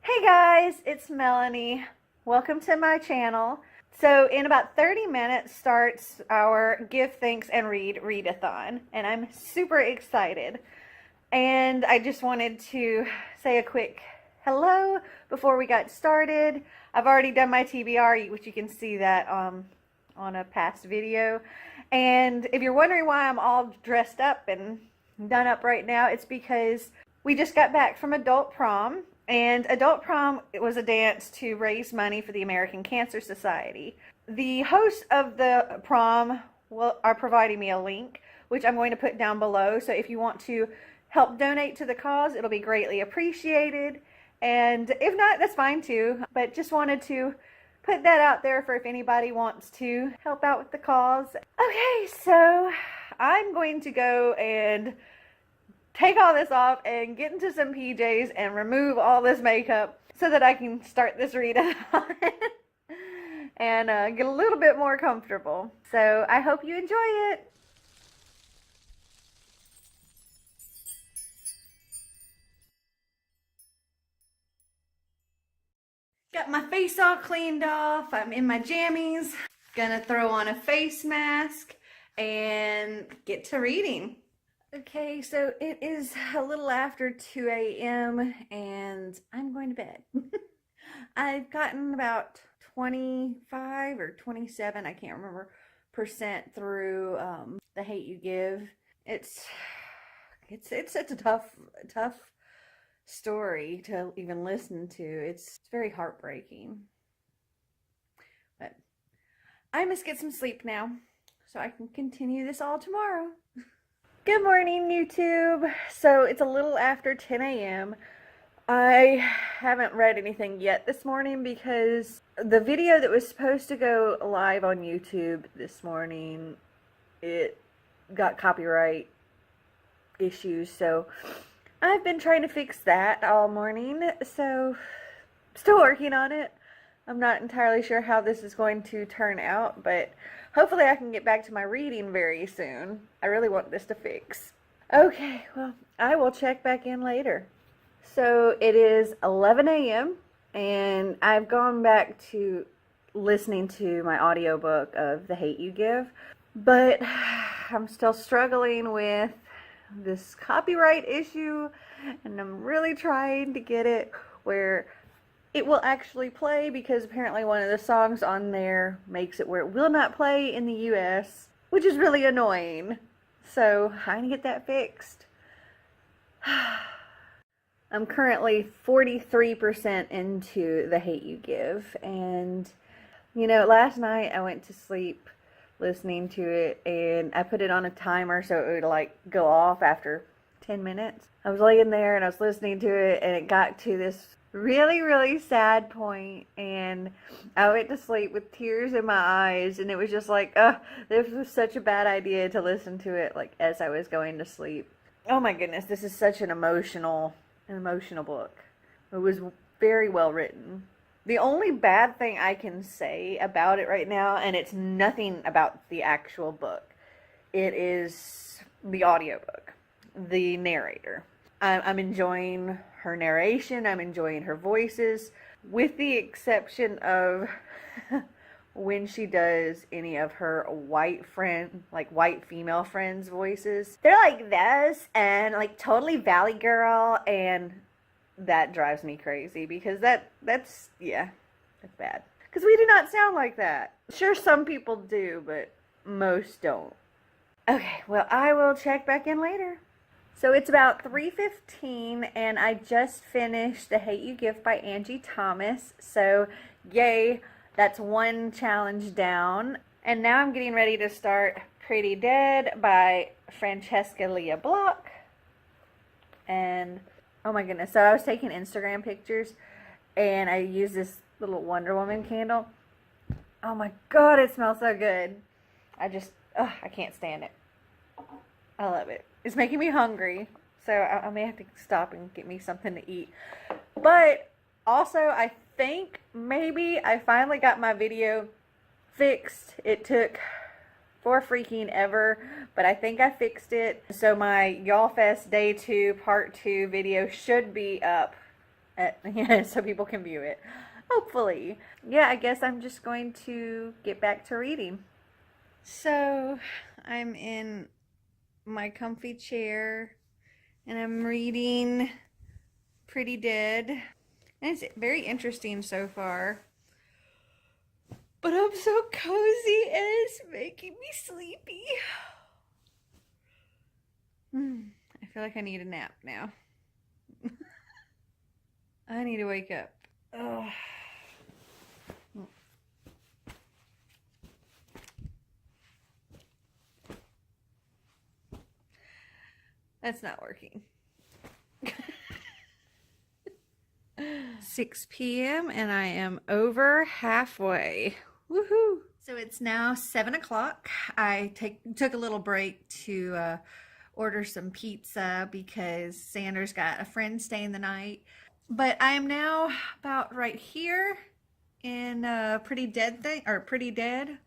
Hey guys, it's Melanie. Welcome to my channel. So in about 30 minutes starts our Give Thanks and Read Readathon, and I'm super excited. And I just wanted to say a quick hello before we got started. I've already done my TBR, which you can see that on a past video. And if you're wondering why I'm all dressed up and done up right now, it's because we just got back from adult prom. And adult prom, it was a dance to raise money for the American Cancer Society. The hosts of the prom are providing me a link, which I'm going to put down below. So if you want to help donate to the cause, it'll be greatly appreciated. And if not, that's fine too. But just wanted to put that out there for if anybody wants to help out with the cause. Okay, so I'm going to go and take all this off and get into some PJs and remove all this makeup so that I can start this read-a-thon and get a little bit more comfortable. So I hope you enjoy it. Got my face all cleaned off. I'm in my jammies. Gonna throw on a face mask and get to reading. Okay, so it is a little after 2 a.m. and I'm going to bed. I've gotten about 25 or 27, I can't remember, percent through The Hate You Give. It's a tough story to even listen to. It's very heartbreaking. But I must get some sleep now so I can continue this all tomorrow. Good morning, YouTube. So it's a little after 10 a.m. I haven't read anything yet this morning because the video that was supposed to go live on YouTube this morning, it got copyright issues. So I've been trying to fix that all morning. So still working on it. I'm not entirely sure how this is going to turn out, but hopefully I can get back to my reading very soon. I really want this to fix. Okay, well, I will check back in later. So it is 11 a.m. and I've gone back to listening to my audiobook of The Hate You Give, but I'm still struggling with this copyright issue, and I'm really trying to get it where it will actually play, because apparently one of the songs on there makes it where it will not play in the US, which is really annoying. So I'm going to get that fixed. I'm currently 43% into The Hate You Give, and you know, last night I went to sleep listening to it, and I put it on a timer so it would like go off after 10 minutes. I was laying there and I was listening to it, and it got to this really sad point, and I went to sleep with tears in my eyes, and it was just like, this was such a bad idea to listen to it like as I was going to sleep. Oh my goodness, this is such an emotional book. It was very well written. The only bad thing I can say about it right now, and it's nothing about the actual book, it is the audiobook, the narrator. I'm enjoying her narration, I'm enjoying her voices, with the exception of when she does any of her white female friends' voices. They're like this, and like totally Valley Girl, and that drives me crazy, because that's bad. Because we do not sound like that. Sure, some people do, but most don't. Okay, well, I will check back in later. So it's about 3:15, and I just finished The Hate You Give by Angie Thomas. So, yay, that's one challenge down. And now I'm getting ready to start Pretty Dead by Francesca Leah Block. And, oh my goodness, so I was taking Instagram pictures, and I used this little Wonder Woman candle. Oh my god, it smells so good. I can't stand it. I love it. It's making me hungry, so I may have to stop and get me something to eat. But also, I think maybe I finally got my video fixed. It took for freaking ever, but I think I fixed it. So my Y'all Fest Day 2 Part 2 video should be up Yeah, so people can view it. Hopefully. Yeah, I guess I'm just going to get back to reading. So, I'm in my comfy chair and I'm reading Pretty Dead. And it's very interesting so far. But I'm so cozy and it's making me sleepy. I feel like I need a nap now. I need to wake up. Ugh. That's not working. 6 p.m. and I am over halfway. Woohoo! So it's now 7 o'clock. I took a little break to order some pizza because Sanders got a friend staying the night. But I am now about right here in Pretty Dead.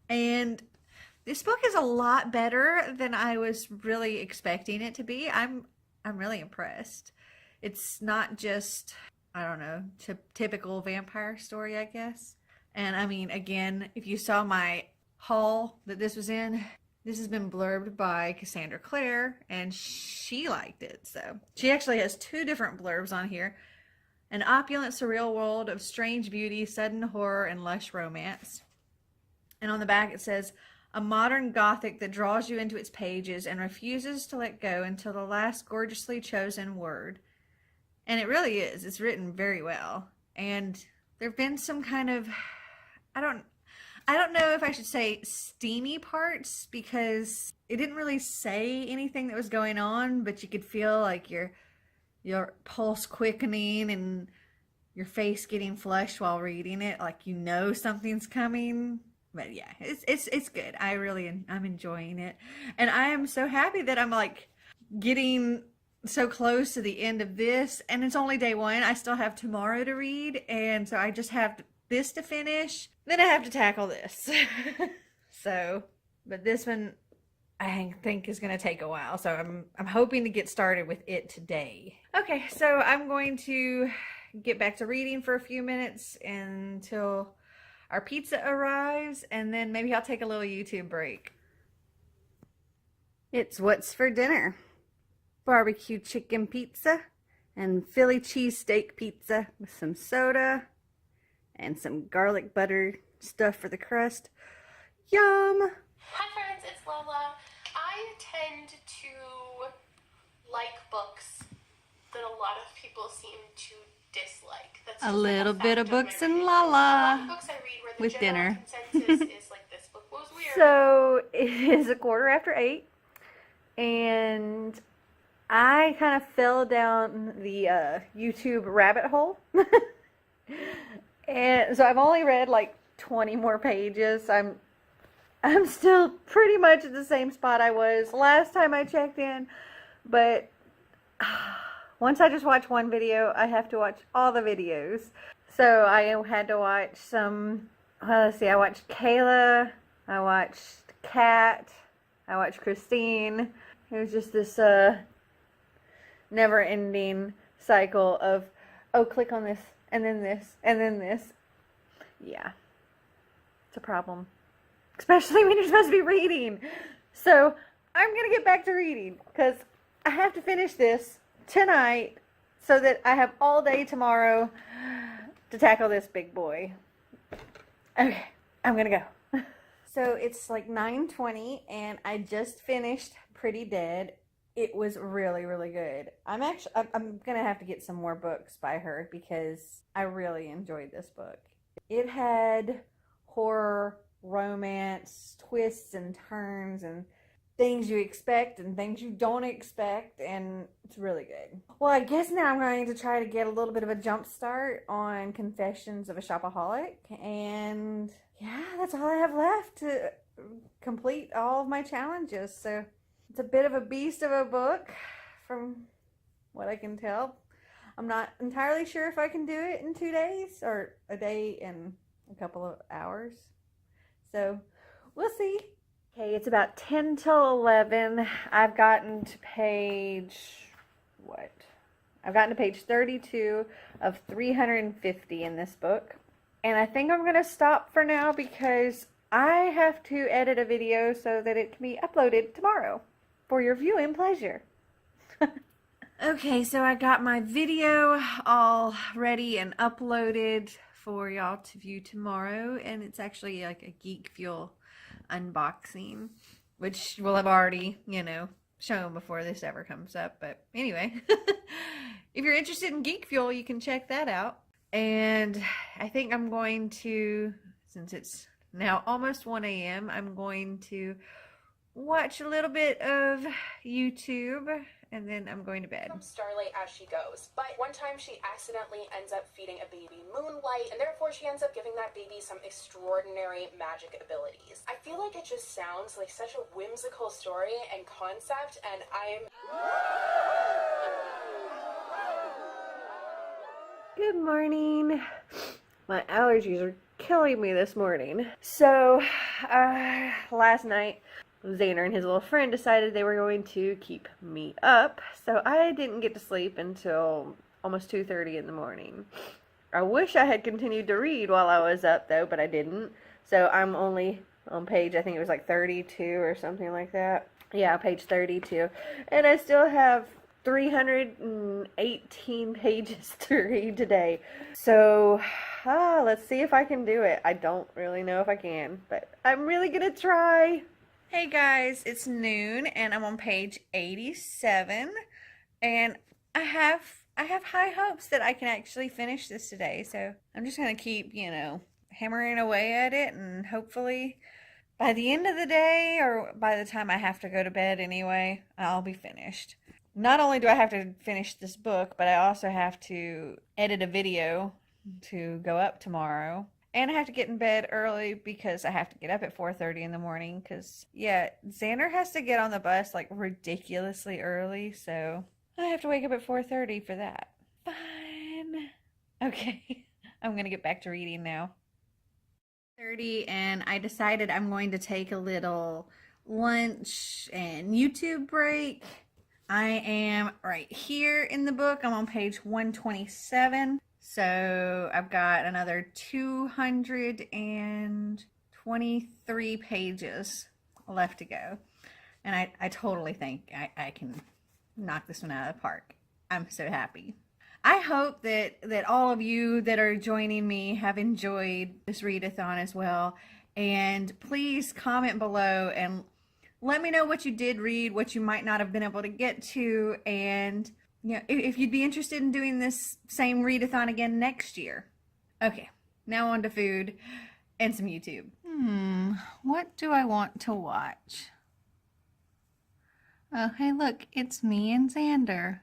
And this book is a lot better than I was really expecting it to be. I'm really impressed. It's not just, I don't know, typical vampire story, I guess. And I mean, again, if you saw my haul that this was in, this has been blurbed by Cassandra Clare, and she liked it. So she actually has 2 different blurbs on here. An opulent, surreal world of strange beauty, sudden horror, and lush romance. And on the back it says, a modern gothic that draws you into its pages and refuses to let go until the last gorgeously chosen word. And it really is. It's written very well. And there have been some kind of, I don't know if I should say steamy parts, because it didn't really say anything that was going on, but you could feel like your pulse quickening and your face getting flushed while reading it, like you know something's coming. But yeah, it's good. I'm enjoying it. And I am so happy that I'm like getting so close to the end of this, and it's only day 1. I still have tomorrow to read, and so I just have this to finish. Then I have to tackle this. So, but this one I think is going to take a while. So I'm hoping to get started with it today. Okay, so I'm going to get back to reading for a few minutes until our pizza arrives, and then maybe I'll take a little YouTube break. It's what's for dinner. Barbecue chicken pizza and Philly cheesesteak pizza with some soda and some garlic butter stuff for the crust. Yum! Hi friends, it's Lola. I tend to like books that a lot of people seem to dislike. That's a just little like a bit of fact Books my and reading. Lala A lot of books I read where the with general dinner. consensus is like this book was weird. So it is 8:15, and I kind of fell down the YouTube rabbit hole. And so I've only read like 20 more pages. I'm still pretty much at the same spot I was last time I checked in, but once I just watch one video, I have to watch all the videos. So I had to watch some, well, let's see, I watched Kayla, I watched Kat, I watched Christine. It was just this never-ending cycle of, oh, click on this, and then this, and then this. Yeah, it's a problem. Especially when you're supposed to be reading. So I'm going to get back to reading because I have to finish this tonight so that I have all day tomorrow to tackle this big boy. Okay, I'm going to go. So it's like 9:20 and I just finished Pretty Dead. It was really, really good. I'm going to have to get some more books by her because I really enjoyed this book. It had horror, romance, twists and turns, and things you expect and things you don't expect, and it's really good. Well, I guess now I'm going to try to get a little bit of a jump start on Confessions of a Shopaholic, and yeah, that's all I have left to complete all of my challenges. So it's a bit of a beast of a book from what I can tell. I'm not entirely sure if I can do it in 2 days or a day and a couple of hours. So we'll see. Okay, it's about 10 till 11. I've gotten to page, what? I've gotten to page 32 of 350 in this book. And I think I'm going to stop for now because I have to edit a video so that it can be uploaded tomorrow for your viewing pleasure. Okay, so I got my video all ready and uploaded for y'all to view tomorrow, and it's actually like a Geek Fuel unboxing, which will have already, shown before this ever comes up. But anyway, if you're interested in Geek Fuel, you can check that out. And I think I'm going to, since it's now almost 1 a.m., I'm going to watch a little bit of YouTube, and then I'm going to bed. From Starlight as she goes, but one time she accidentally ends up feeding a baby Moonlight, and therefore she ends up giving that baby some extraordinary magic abilities. I feel like it just sounds like such a whimsical story and concept, and I'm... Good morning. My allergies are killing me this morning. So, last night, Xander and his little friend decided they were going to keep me up, so I didn't get to sleep until almost 2:30 in the morning. I wish I had continued to read while I was up, though, but I didn't. So I'm only on page, I think it was like 32 or something like that. Yeah, page 32. And I still have 318 pages to read today. So, let's see if I can do it. I don't really know if I can, but I'm really gonna try. Hey guys, it's noon and I'm on page 87, and I have high hopes that I can actually finish this today. So I'm just gonna keep, hammering away at it, and hopefully by the end of the day, or by the time I have to go to bed anyway, I'll be finished. Not only do I have to finish this book, but I also have to edit a video to go up tomorrow. And I have to get in bed early because I have to get up at 4:30 in the morning because, Xander has to get on the bus like ridiculously early, so I have to wake up at 4:30 for that. Fine. Okay, I'm going to get back to reading now. 30, and I decided I'm going to take a little lunch and YouTube break. I am right here in the book. I'm on page 127. So I've got another 223 pages left to go. And I totally think I can knock this one out of the park. I'm so happy. I hope that all of you that are joining me have enjoyed this readathon as well. And please comment below and let me know what you did read, what you might not have been able to get to, and if you'd be interested in doing this same readathon again next year. Okay, now on to food and some YouTube. What do I want to watch? Oh, hey, look, it's me and Xander.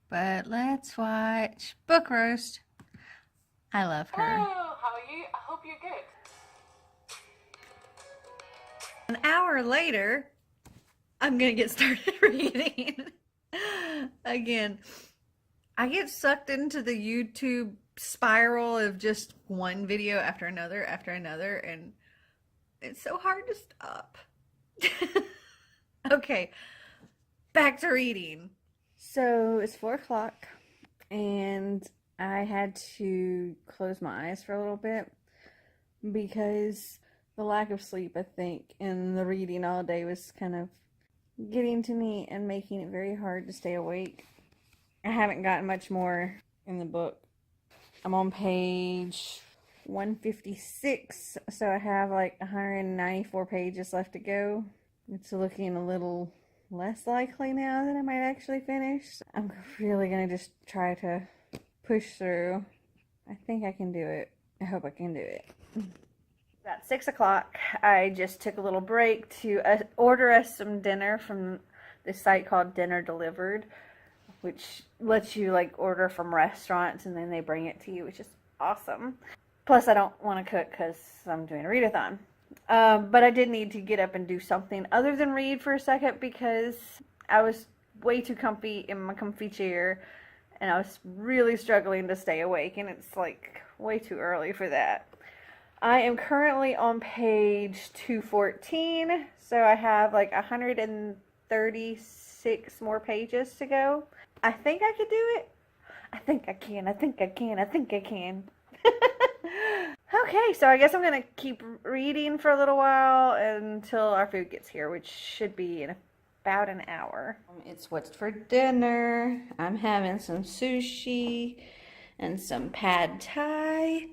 But let's watch Book Roast. I love her. Hello, how are you? I hope you're good. An hour later, I'm gonna get started reading. Again, I get sucked into the YouTube spiral of just one video after another, and it's so hard to stop. Okay, back to reading. So it's 4 o'clock, and I had to close my eyes for a little bit because the lack of sleep, I think, and the reading all day was kind of getting to me and making it very hard to stay awake. I haven't gotten much more in the book. I'm on page 156, so I have like 194 pages left to go. It's looking a little less likely now that I might actually finish. I'm really gonna just try to push through. I think I can do it. I hope I can do it. About 6 o'clock, I just took a little break to order us some dinner from this site called Dinner Delivered, which lets you like order from restaurants and then they bring it to you, which is awesome. Plus, I don't want to cook because I'm doing a readathon. But I did need to get up and do something other than read for a second because I was way too comfy in my comfy chair and I was really struggling to stay awake, and it's like way too early for that. I am currently on page 214, so I have like 136 more pages to go. I think I could do it. I think I can. I think I can. I think I can. Okay, so I guess I'm going to keep reading for a little while until our food gets here, which should be in about an hour. It's what's for dinner. I'm having some sushi and some pad thai.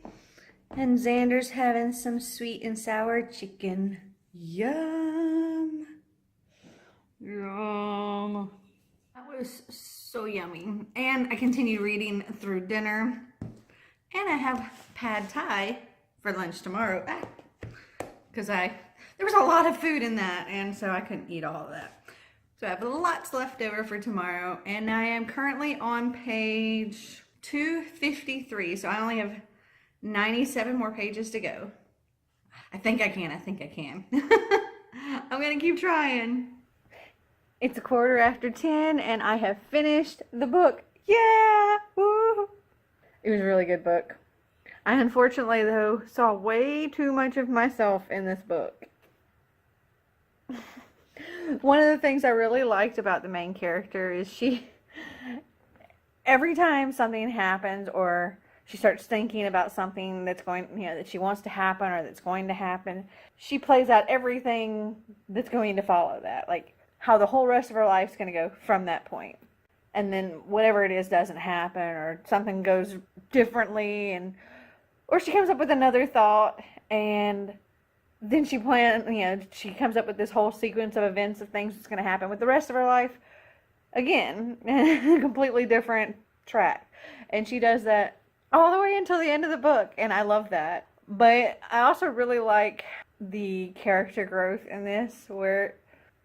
And Xander's having some sweet and sour chicken. Yum. Yum. That was so yummy. And I continued reading through dinner. And I have pad thai for lunch tomorrow. Because there was a lot of food in that, and so I couldn't eat all of that. So I have lots left over for tomorrow. And I am currently on page 253. So I only have 97 more pages to go. I think I can. I think I can. I'm going to keep trying. It's 10:15 and I have finished the book. Yeah! Woo! It was a really good book. I unfortunately, though, saw way too much of myself in this book. One of the things I really liked about the main character is every time something happens or she starts thinking about something that's going, that she wants to happen or that's going to happen, she plays out everything that's going to follow that. Like how the whole rest of her life's going to go from that point. And then whatever it is doesn't happen or something goes differently, or she comes up with another thought and then she she comes up with this whole sequence of events of things that's going to happen with the rest of her life. Again, completely different track. And she does that all the way until the end of the book, and I love that. But I also really like the character growth in this, where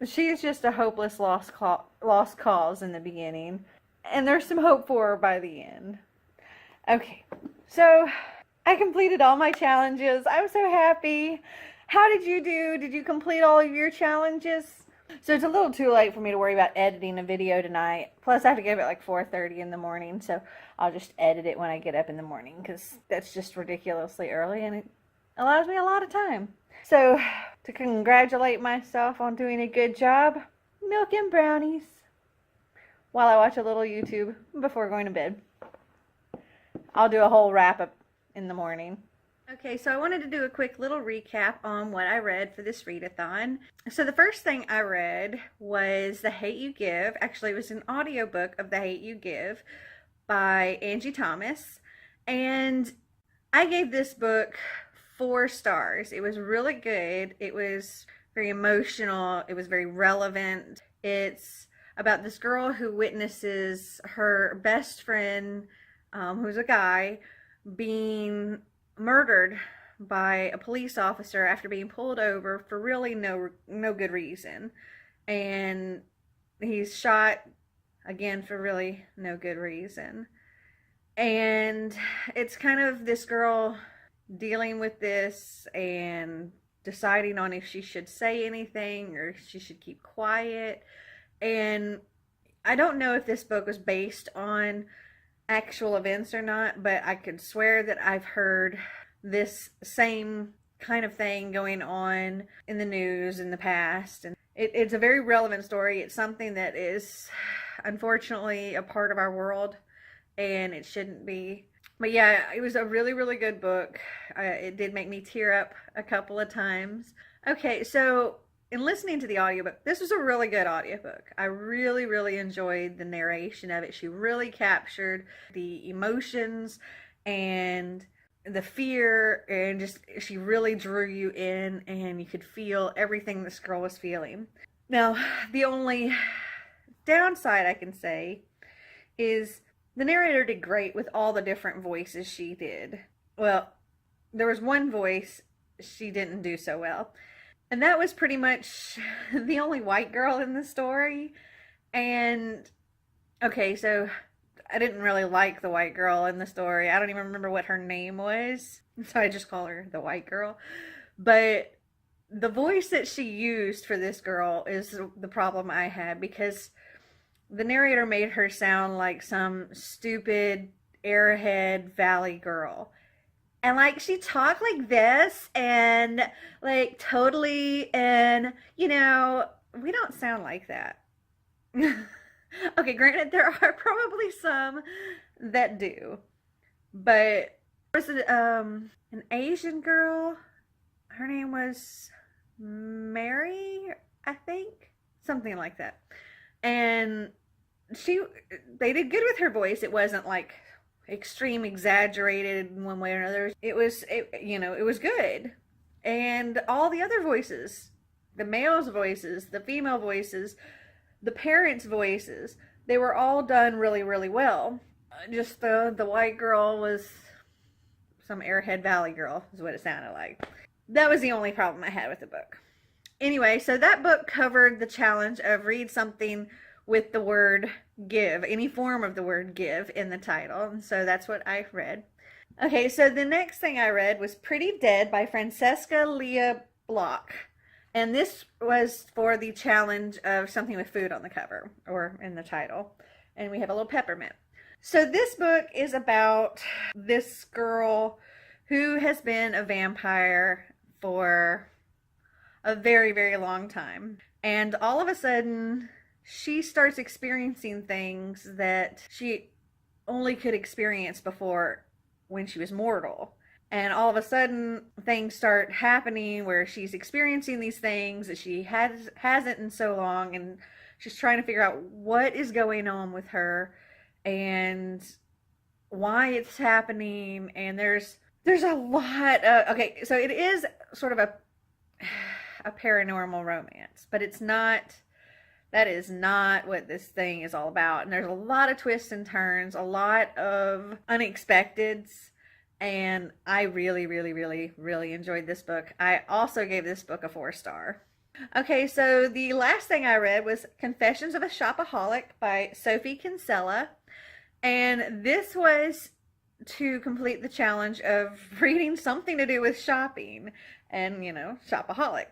she's just a hopeless lost cause in the beginning, and there's some hope for her by the end. Okay, so I completed all my challenges. I'm so happy. How did you do? Did you complete all of your challenges? So it's a little too late for me to worry about editing a video tonight. Plus I have to get up at like 4:30 in the morning, so I'll just edit it when I get up in the morning, because that's just ridiculously early and it allows me a lot of time. So to congratulate myself on doing a good job, milk and brownies while I watch a little YouTube before going to bed. I'll do a whole wrap up in the morning. Okay, so I wanted to do a quick little recap on what I read for this readathon. So the first thing I read was The Hate You Give. Actually, it was an audiobook of The Hate You Give by Angie Thomas. And I gave this book 4 stars. It was really good. It was very emotional. It was very relevant. It's about this girl who witnesses her best friend, who's a guy, being murdered by a police officer after being pulled over for really no good reason. And he's shot again for really no good reason. And it's kind of this girl dealing with this and deciding on if she should say anything or if she should keep quiet. And I don't know if this book was based on actual events or not, but I could swear that I've heard this same kind of thing going on in the news in the past. And it's a very relevant story. It's something that is unfortunately a part of our world, and it shouldn't be. But yeah, it was a really, really good book. It did make me tear up a couple of times. Okay, so in listening to the audiobook, this was a really good audiobook. I really, really enjoyed the narration of it. She really captured the emotions and the fear, and just she really drew you in, and you could feel everything this girl was feeling. Now, the only downside I can say is the narrator did great with all the different voices she did. Well, there was one voice she didn't do so well, and that was pretty much the only white girl in the story. And okay, so I didn't really like the white girl in the story. I don't even remember what her name was, so I just call her the white girl. But the voice that she used for this girl is the problem I had, because the narrator made her sound like some stupid airhead valley girl. And like she talked like this and like totally, and we don't sound like that. Okay, granted, there are probably some that do. But there was an Asian girl. Her name was Mary, I think. Something like that. And they did good with her voice. It wasn't like extreme exaggerated in one way or another. It was good. And all the other voices, the male's voices, the female voices, the parents' voices, they were all done really, really well. Just the white girl was some Airhead Valley girl, is what it sounded like. That was the only problem I had with the book. Anyway, so that book covered the challenge of read something with the word give, any form of the word give in the title. And so that's what I read. Okay, so the next thing I read was Pretty Dead by Francesca Leah Block. And this was for the challenge of something with food on the cover or in the title. And we have a little peppermint. So this book is about this girl who has been a vampire for a very, very long time. And all of a sudden, she starts experiencing things that she only could experience before when she was mortal. And all of a sudden, things start happening where she's experiencing these things that she hasn't in so long, and she's trying to figure out what is going on with her and why it's happening. And there's a lot of, okay, so it is sort of a paranormal romance, but that is not what this thing is all about. And there's a lot of twists and turns, a lot of unexpecteds, and I really, really, really, really enjoyed this book. I also gave this book a 4-star. Okay, so the last thing I read was Confessions of a Shopaholic by Sophie Kinsella, and this was to complete the challenge of reading something to do with shopping and, shopaholic.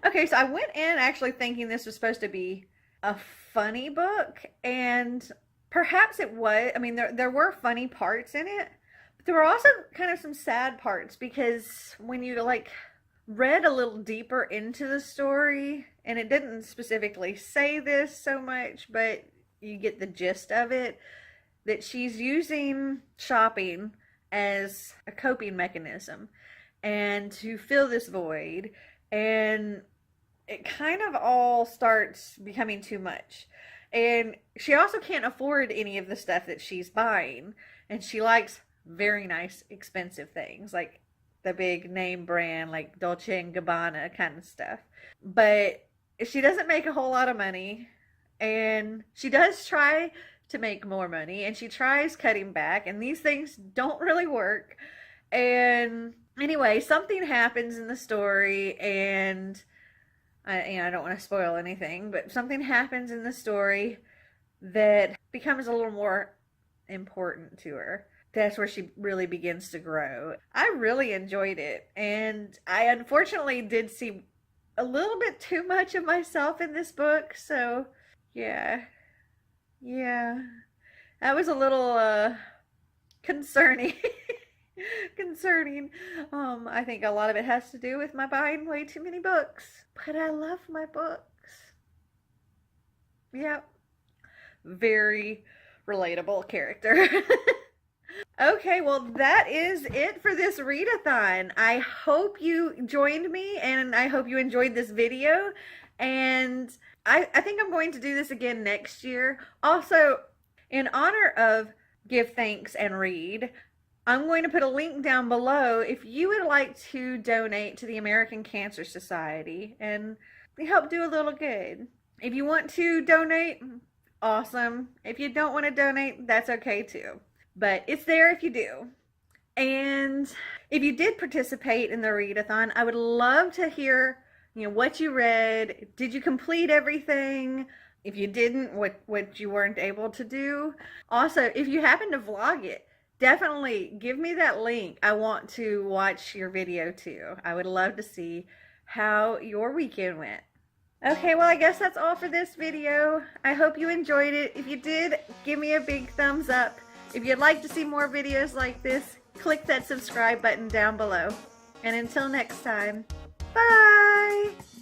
Okay, so I went in actually thinking this was supposed to be a funny book, and perhaps it was. I mean, there were funny parts in it, but there were also kind of some sad parts, because when you read a little deeper into the story, and it didn't specifically say this so much, but you get the gist of it, that she's using shopping as a coping mechanism and to fill this void, and it kind of all starts becoming too much. And she also can't afford any of the stuff that she's buying, and she likes very nice expensive things like the big name brand like Dolce & Gabbana kind of stuff, but she doesn't make a whole lot of money, and she does try to make more money, and she tries cutting back, and these things don't really work. And anyway, something happens in the story, and I don't want to spoil anything, but something happens in the story that becomes a little more important to her. That's where she really begins to grow. I really enjoyed it, and I unfortunately did see a little bit too much of myself in this book, so yeah, that was a little concerning. I think a lot of it has to do with my buying way too many books, but I love my books. Yep, very relatable character. Okay, well, that is it for this readathon. I hope you joined me, and I hope you enjoyed this video, and I think I'm going to do this again next year. Also, in honor of Give Thanks and Read, I'm going to put a link down below if you would like to donate to the American Cancer Society and help do a little good. If you want to donate, awesome. If you don't want to donate, that's okay too. But it's there if you do. And if you did participate in the readathon, I would love to hear, what you read. Did you complete everything? If you didn't, what you weren't able to do. Also, if you happen to vlog it, definitely give me that link. I want to watch your video too. I would love to see how your weekend went. Okay, well, I guess that's all for this video. I hope you enjoyed it. If you did, give me a big thumbs up. If you'd like to see more videos like this, click that subscribe button down below. And until next time, bye!